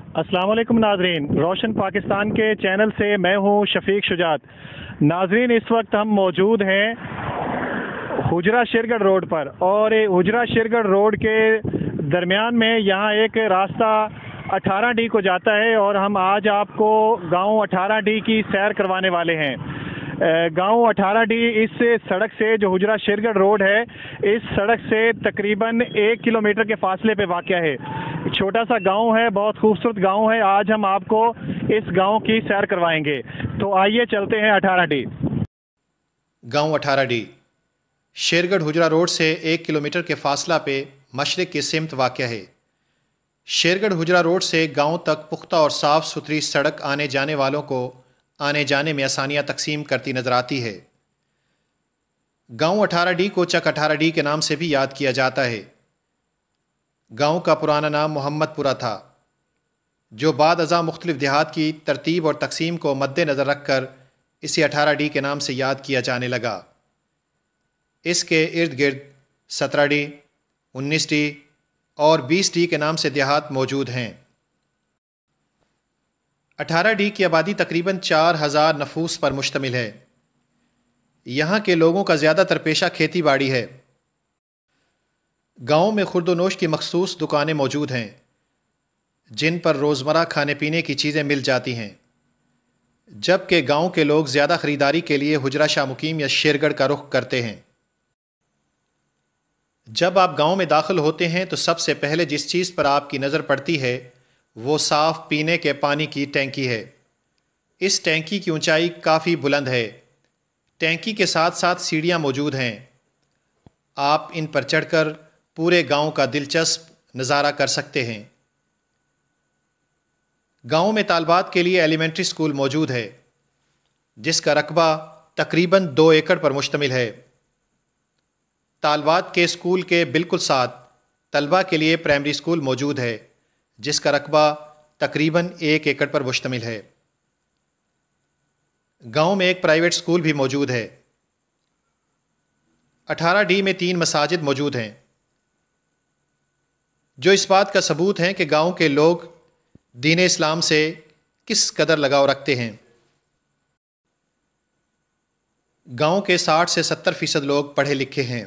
अस्सलाम वालेकुम नाजरीन, रोशन पाकिस्तान के चैनल से मैं हूं शफीक शुजात। नाजरीन, इस वक्त हम मौजूद हैं हुजरा शेरगढ़ रोड पर और हुजरा शेरगढ़ रोड के दरमियान में यहाँ एक रास्ता 18D को जाता है और हम आज आपको गांव 18D की सैर करवाने वाले हैं। गांव 18D इस सड़क से, जो हुजरा शेरगढ़ रोड है, इस सड़क से तकरीबन 1 किलोमीटर के फासले पे वाक़या है। छोटा सा गांव है, बहुत खूबसूरत गांव है। आज हम आपको इस गांव की सैर करवाएंगे, तो आइए चलते हैं 18D। गांव 18D शेरगढ़ हुजरा रोड से 1 किलोमीटर के फासला पे मशरिक़ की सिमत वाक़या है। शेरगढ़ हुजरा रोड से गांव तक पुख्ता और साफ़ सुथरी सड़क आने जाने वालों को आने जाने में आसानियाँ तकसीम करती नज़र आती है। गांव 18D को चक 18D के नाम से भी याद किया जाता है। गांव का पुराना नाम मोहम्मदपुरा था, जो बाद अज़ा मुख्तलिफ देहात की तरतीब और तकसीम को मद्देनज़र रख कर इसे 18D के नाम से याद किया जाने लगा। इसके इर्द गिर्द 17D, 19D और 20D के नाम से देहात मौजूद हैं। 18D की आबादी तकरीबन 4000 नफूस पर मुश्तमिल है। यहाँ के लोगों का ज़्यादातर पेशा खेती बाड़ी है। गाँव में खुर्दोनोश की मखसूस दुकानें मौजूद हैं, जिन पर रोज़मर्रा खाने पीने की चीज़ें मिल जाती हैं, जबकि गाँव के लोग ज़्यादा ख़रीदारी के लिए हुजरा शाह मुकीम या शेरगढ़ का रुख करते हैं। जब आप गाँव में दाखिल होते हैं तो सबसे पहले जिस चीज़ पर आपकी नज़र पड़ती है वो साफ़ पीने के पानी की टैंकी है। इस टैंकी की ऊंचाई काफ़ी बुलंद है। टैंकी के साथ साथ सीढ़ियाँ मौजूद हैं। आप इन पर चढ़कर पूरे गांव का दिलचस्प नज़ारा कर सकते हैं। गांव में तालबात के लिए एलिमेंट्री स्कूल मौजूद है, जिसका रकबा तकरीबन 2 एकड़ पर मुश्तमिल है। तालबात के स्कूल के बिल्कुल साथ तलबा के लिए प्राइमरी स्कूल मौजूद है, जिसका रकबा तकरीबन 1 एकड़ पर मुश्तमिल है। गांव में एक प्राइवेट स्कूल भी मौजूद है। 18D में 3 मसाजिद मौजूद हैं, जो इस बात का सबूत हैं कि गांव के लोग दीन इस्लाम से किस कदर लगाव रखते हैं। गांव के 60 से 70% लोग पढ़े लिखे हैं।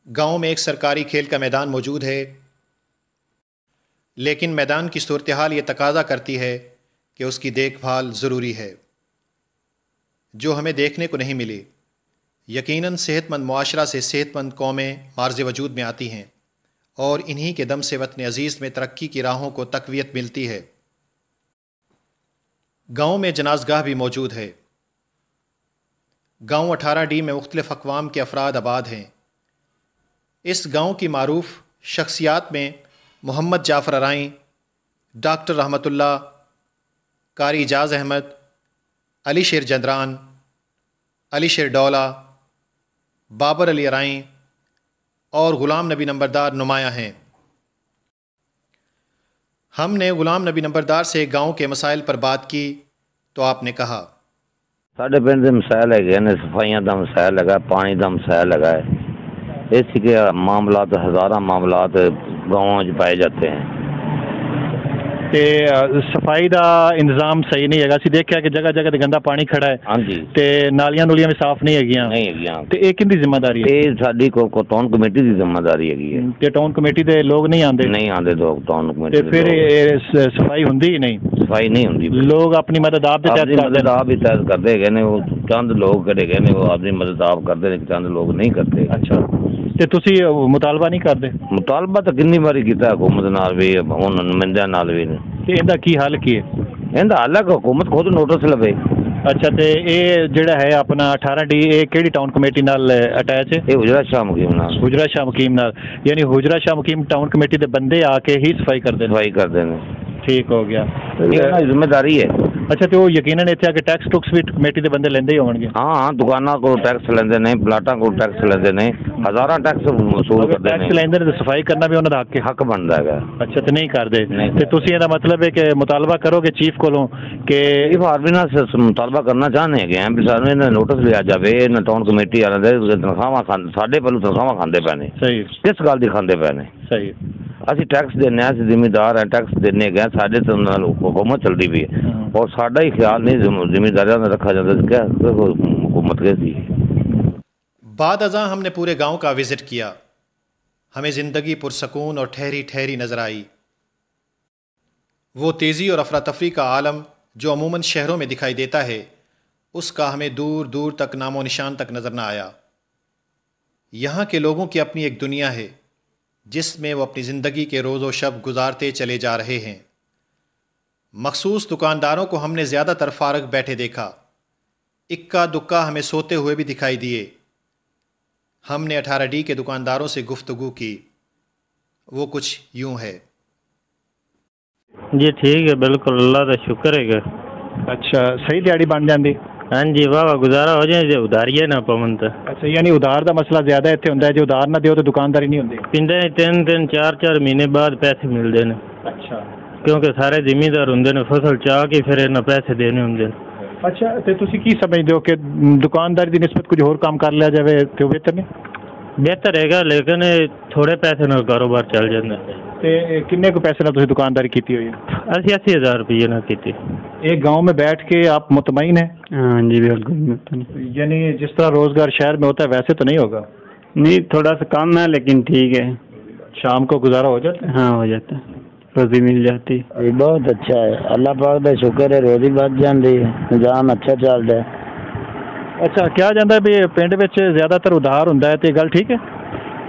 गांव में एक सरकारी खेल का मैदान मौजूद है, लेकिन मैदान की सूरत हाल ये तकाज़ा करती है कि उसकी देखभाल ज़रूरी है, जो हमें देखने को नहीं मिली। यकीनन सेहतमंद मुआशरा से सेहतमंद कौमें मार्ज़ वजूद में आती हैं और इन्हीं के दम से वतन अज़ीज़ में तरक्की की राहों को तक़वियत मिलती है। गाँव में जनाज़गाह भी मौजूद है। गाँव 18D में मुख्तलिफ़ अक़वाम के अफराद आबाद हैं। इस गाँव की मारूफ़ शख्सियात में मोहम्मद जाफ़र अराई, डॉक्टर रहमतुल्लाह, कारी इजाज़ अहमद, अली शेर जंदरान, अली शेर डौला, बाबर अली अराई और ग़ुलाम नबी नंबरदार नुमाया हैं। हमने ग़ुलाम नबी नंबरदार से गांव के मसाइल पर बात की तो आपने कहा, साढ़े पिंड मसाइल है, सफाइयां का मसाइल है, पानी का मसाइल है। इस के मामला तो हज़ारा मामला गाँव पाए जाते हैं। ते सफाई का इंतजाम सही नहीं है। असं देखा कि जगह जगह ते गंदा पानी खड़ा है। हाँ जी। ते नालियां नूलियां भी साफ नहीं हैगियां। नहीं हैगियां। ते ये किंदी जिम्मेदारी है? ये साडी को टाउन कमेटी की जिम्मेदारी है। ते टाउन कमेटी दे लोग नहीं आते? नहीं आते तो टाउन कमेटी। ते फिर सफाई हुंदी ही नहीं? सफाई नहीं हुंदी। लोग अपनी मदद आप दे तहत करदे? आप ही तहत करते हैं। वो चंद लोग कड़े गए वो अपनी मदद आप करते हैं, चंद लोग नहीं करते। अच्छा, ते तुसी मुतालबा नहीं करते? मुतालबा तो कितनी बारी किया हुकूमत नाल भी, हुण नुमाइंदियां नाल भी। ते इहदा की हल की है? इहदा हल है हुकूमत खुद नोटिस लवे। अच्छा, ते ये जिहड़ा है अपना 18D, ये केड़ी टाउन कमेटी नाल अटैच है? ये हुजरा शाह मुकीम नाल। हुजरा शाह मुकीम नाल, यानी हुजरा शाह मुकीम टाउन कमेटी दे बंदे आके ही सफाई करते हैं? सफाई करते हैं। ठीक हो गया, जिम्मेदारी है। अच्छा, तो यकीनन इत्थे आके टैक्स टुक्स भी कमेटी दे बंदे लेंदे ही होणगे? हाँ, दुकाना को टैक्स लेंदे ने, प्लाटां को टैक्स लेंदे ने, हज़ारा टैक्स वसूल करदे ने। टैक्स लेंदे ने तो सफाई करना भी उन्हां दा हक बनदा है। अच्छा, तो नहीं करदे? ते तुसीं इहदा मतलब है कि मुतालबा करोगे चीफ कोलों कि चीफ आर्मी नाल मुतालबा करना चाहने हैं कि सानूं इन्हां नोटिस लिया जावे। इन्हां टाउन कमेटी वालिआं दे तनखावां साडे पल्लों तनखावां खांदे पए ने। सही, किस गल दी खांदे पए ने? सही। ਅਸੀਂ ਟੈਕਸ ਦਿੰਦੇ ਹਾਂ, ਅਸੀਂ ਜ਼ਿਮੀਂਦਾਰ ਹਾਂ, ਟੈਕਸ ਦਿੰਦੇ ਗਏ, ਸਾਡੇ ਤੋਂ ਨਾਲ हुकूमत चलती भी है और साडा ही ख्याल नहीं जिम्मेदारियों में रखा जाता है। क्या हुकूमत कैसी बाद अज़ां हमने पूरे गांव का विज़िट किया। हमें ज़िंदगी पुरसकून और ठहरी ठहरी नज़र आई। वो तेज़ी और अफरा तफरी का आलम जो अमूमन शहरों में दिखाई देता है, उसका हमें दूर दूर तक नामो निशान तक नज़र न आया। यहाँ के लोगों की अपनी एक दुनिया है जिसमें वो अपनी ज़िंदगी के रोज़ो शब गुजारते चले जा रहे हैं। मखसूस दुकानदारों को हमने ज़्यादातर फारग बैठे देखा। इक्का दुक्का हमें सोते हुए भी दिखाई दिए। हमने 18D के दुकानदारों से गुफ्तगू की। वो कुछ यूं है। जी ठीक है, बिल्कुल अल्लाह का शुक्र है। अच्छा, सही दिहाड़ी बन जाती? हाँ जी, वाह वाह गुजारा हो जाए जे उधारिए ना पवन तो। अच्छा, यानी उधार का मसला ज़्यादा इत्थे हुंदा है, जो उधार ना दिओ तो दुकानदारी नहीं होंदी। पिंडे 3-3 4-4 महीने बाद पैसे मिलते हैं। अच्छा, क्योंकि सारे जिमीदार होंगे ने फसल चाह के फिर इन्हें पैसे देने होंगे। अच्छा, तो तुसी की समझते हो कि दुकानदारी की निस्बत कुछ होर काम कर लिया जाए तो बेहतर नहीं? बेहतर हैगा, लेकिन थोड़े पैसे ना कारोबार चल जाता है। ते किन्ने को पैसे ना तुसी दुकानदारी की हुई है? 80,000 रुपये ना की। एक गांव में बैठ के आप मुतमईन हैं? हाँ जी बिल्कुल। यानी जिस तरह रोजगार शहर में होता है वैसे तो नहीं होगा? नहीं, थोड़ा सा कम है लेकिन ठीक है, शाम को गुजारा हो जाता है? हाँ हो जाता है, रोजी मिल जाती है। बहुत अच्छा है, अल्लाह पाक का शुक्र है, रोजी बच जाती है, निजाम अच्छा चलता है। अच्छा, क्या जाता है भी पिंड विच ज्यादातर उधार हुंदा है, ते गल ठीक है?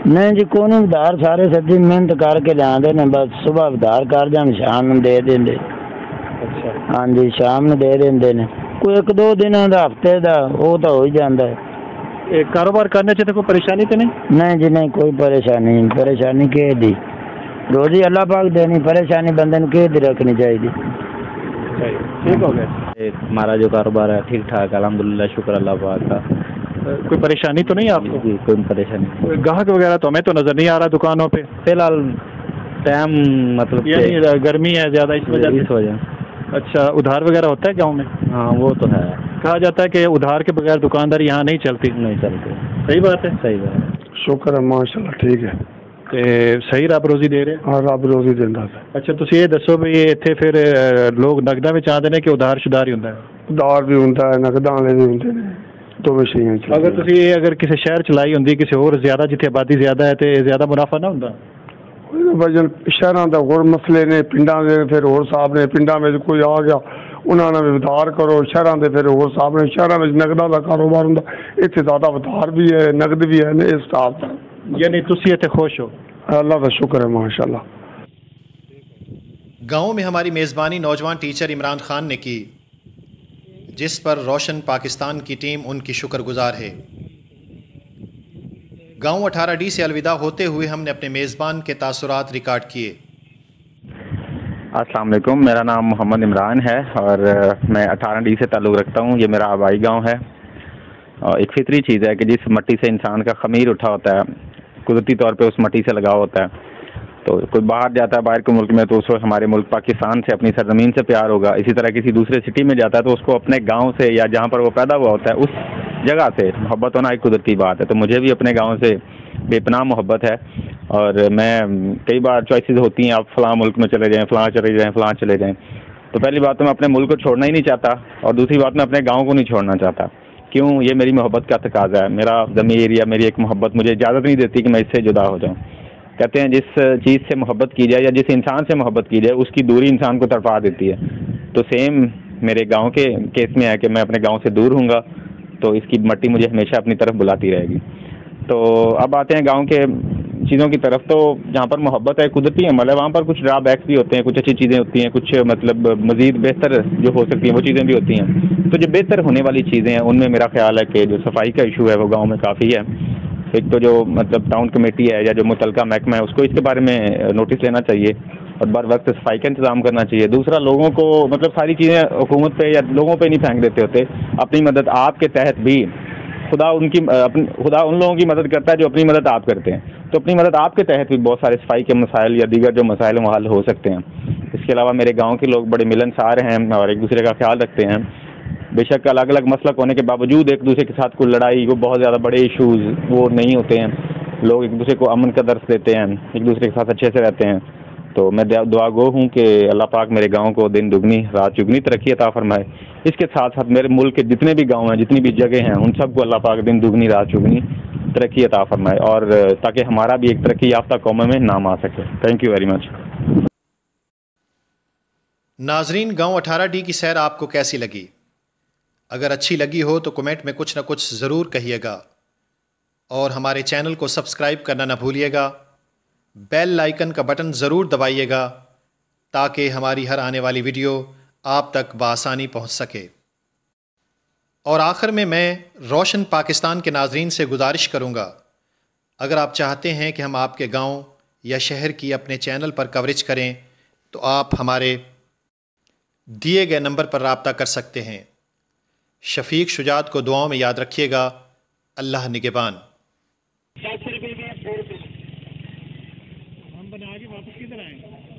नहीं जी, कोई नहीं उधार, सारे सच्ची मेहनत करके लाते ने, बस सुबह उधार कर जान शाम में दे देंगे। अच्छा, हाँ जी, शाम में दे देंगे ने, कोई 1-2 दिन का हफ्ते का वो तो हो ही जाता है। कारोबार करने से तो कोई परेशानी तो नहीं? नहीं जी नहीं, कोई परेशानी नहीं। परेशानी के दी रोजी अल्लाह पाक देनी, परेशानी बंदे ने के दी रखनी चाहिए। ठीक हो गया। हमारा जो कारोबार है ठीक ठाक, अल्हम्दुलिल्लाह, शुक्र अल्लाह पाक का। कोई परेशानी तो नहीं आपको? कोई परेशानी। ग्राहक वगैरह तो हमें तो नजर नहीं आ रहा दुकानों पे फिलहाल, टाइम मतलब यानी गर्मी है ज्यादा इस वजह। अच्छा, उधार वगैरह होता है गांव में? हाँ वो तो है। कहा जाता है कि उधार के बगैर दुकानदारी यहाँ नहीं चलती। नहीं चलती। सही बात है? सही बात है। शुक्र है माशाल्लाह, ठीक है। ते सही रब रोजी दे रहे? हाँ, रब रोजी देंदा है। अच्छा, तुसी ये दसो भी इत्थे फिर लोग नगदा विच आंदे ने कि उधार शुधार ही हुंदा है? उधार भी होता है, नकदां वाले भी होंदे ने, दोवें चीज़ां चलदियां। अगर तुसी अगर किसी शहर चलाई हुंदी किसी होर ज्यादा जिथे आबादी ज्यादा है ते ज्यादा मुनाफा ना हुंदा? वजन शहरों का होर मसले ने, पिंडां दे फिर होर साहब ने, पिंडां में कोई आ गया उन्होंने भी उधार करो, शहरों के फिर होर साहब ने, शहरों में नकदां का कारोबार होंदा, इत्थे ज़्यादा उधार भी है नकद भी है ने, इस हिसाब से। यानी तुसी इत्थे खुश हो? अल्लाह का शुक्र है माशाल्लाह। गांव में हमारी मेज़बानी नौजवान टीचर इमरान खान ने की, जिस पर रोशन पाकिस्तान की टीम उनकी शुक्रगुजार है। गांव 18D से अलविदा होते हुए हमने अपने मेज़बान के तासुरात रिकॉर्ड किए। अस्सलाम वालेकुम, मेरा नाम मोहम्मद इमरान है और मैं 18D से ताल्लुक़ रखता हूँ। ये मेरा आबाई गांव है और एक फितरी चीज़ है कि जिस मिट्टी से इंसान का ख़मीर उठा होता है, कुदरती तौर पे उस मिट्टी से लगाव होता है। तो कोई बाहर जाता है बाहर के मुल्क में तो उसको हमारे मुल्क पाकिस्तान से, अपनी सरजमीन से प्यार होगा। इसी तरह किसी दूसरे सिटी में जाता है तो उसको अपने गांव से या जहां पर वो पैदा हुआ होता है उस जगह से मोहब्बत होना एक कुदरती बात है। तो मुझे भी अपने गांव से बेपनाह मोहब्बत है और मैं कई बार चॉइसेस होती हैं, आप फ़लाँ मुल्क में चले जाएँ, फ़लाँ चले जाएँ, फ़लाँ चले जाएँ। तो पहली बात तो मैं अपने मुल्क को छोड़ना ही नहीं चाहता और दूसरी बात मैं अपने गाँव को नहीं छोड़ना चाहता। क्यों? ये मेरी मोहब्बत का तकाजा है। मेरा ज़मीर या मेरी एक मोहब्बत मुझे इजाज़त नहीं देती कि मैं इससे जुदा हो जाऊँ। कहते हैं जिस चीज़ से मोहब्बत की जाए या जिस इंसान से मोहब्बत की जाए उसकी दूरी इंसान को तड़पा देती है। तो सेम मेरे गांव के केस में है कि मैं अपने गांव से दूर हूँगा तो इसकी मट्टी मुझे हमेशा अपनी तरफ बुलाती रहेगी। तो अब आते हैं गांव के चीज़ों की तरफ। तो जहाँ पर मोहब्बत है, कुदरती अमल है, वहाँ पर कुछ ड्रॉबैक्स भी होते हैं, कुछ अच्छी चीज़ें होती हैं, कुछ मतलब मज़ीद बेहतर जो हो सकती हैं वो चीज़ें भी होती हैं। तो जो बेहतर होने वाली चीज़ें हैं उनमें मेरा ख्याल है कि जो सफाई का इशू है वो गाँव में काफ़ी है। एक तो जो मतलब टाउन कमेटी है या जो मुतलका महकमा है उसको इसके बारे में नोटिस लेना चाहिए और बर वक्त सफाई का इंतज़ाम करना चाहिए। दूसरा, लोगों को मतलब सारी चीज़ें हुकूमत पे या लोगों पे नहीं फेंक देते होते। अपनी मदद आपके तहत भी खुदा उन लोगों की मदद करता है जो अपनी मदद आप करते हैं। तो अपनी मदद आपके तहत भी बहुत सारे सफाई के मसाइल या दीगर जो मसाइल वो हल हो सकते हैं। इसके अलावा मेरे गाँव के लोग बड़े मिलनसार हैं और एक दूसरे का ख्याल रखते हैं। बेशक अलग अलग मसलक होने के बावजूद एक दूसरे के साथ कोई लड़ाई, वो बहुत ज़्यादा बड़े इश्यूज़ वो नहीं होते हैं। लोग एक दूसरे को अमन का दर्स देते हैं, एक दूसरे के साथ अच्छे से रहते हैं। तो मैं दुआ गो हूँ कि अल्लाह पाक मेरे गांव को दिन दुगनी रात चुगनी तरक्की अता फरमाए। इसके साथ साथ मेरे मुल्क के जितने भी गांव हैं, जितनी भी जगह हैं, उन सबको अल्लाह पाक दिन दुगनी रात चुगनी तरक्की अता फरमाए, और ताकि हमारा भी एक तरक्की याफ्ता कौम में नाम आ सके। Thank you very much. नाजरीन, गांव 18D की सैर आपको कैसी लगी? अगर अच्छी लगी हो तो कमेंट में कुछ ना कुछ ज़रूर कहिएगा, और हमारे चैनल को सब्सक्राइब करना ना भूलिएगा। बेल आइकन का बटन ज़रूर दबाइएगा ताकि हमारी हर आने वाली वीडियो आप तक बआसानी पहुंच सके। और आखिर में मैं रोशन पाकिस्तान के नाजरीन से गुजारिश करूंगा, अगर आप चाहते हैं कि हम आपके गांव या शहर की अपने चैनल पर कवरेज करें तो आप हमारे दिए गए नंबर पर रब्ता कर सकते हैं। शफीक शुजात को दुआओं में याद रखिएगा। अल्लाह निगहबान। हम बना के वापस किधर आएंगे?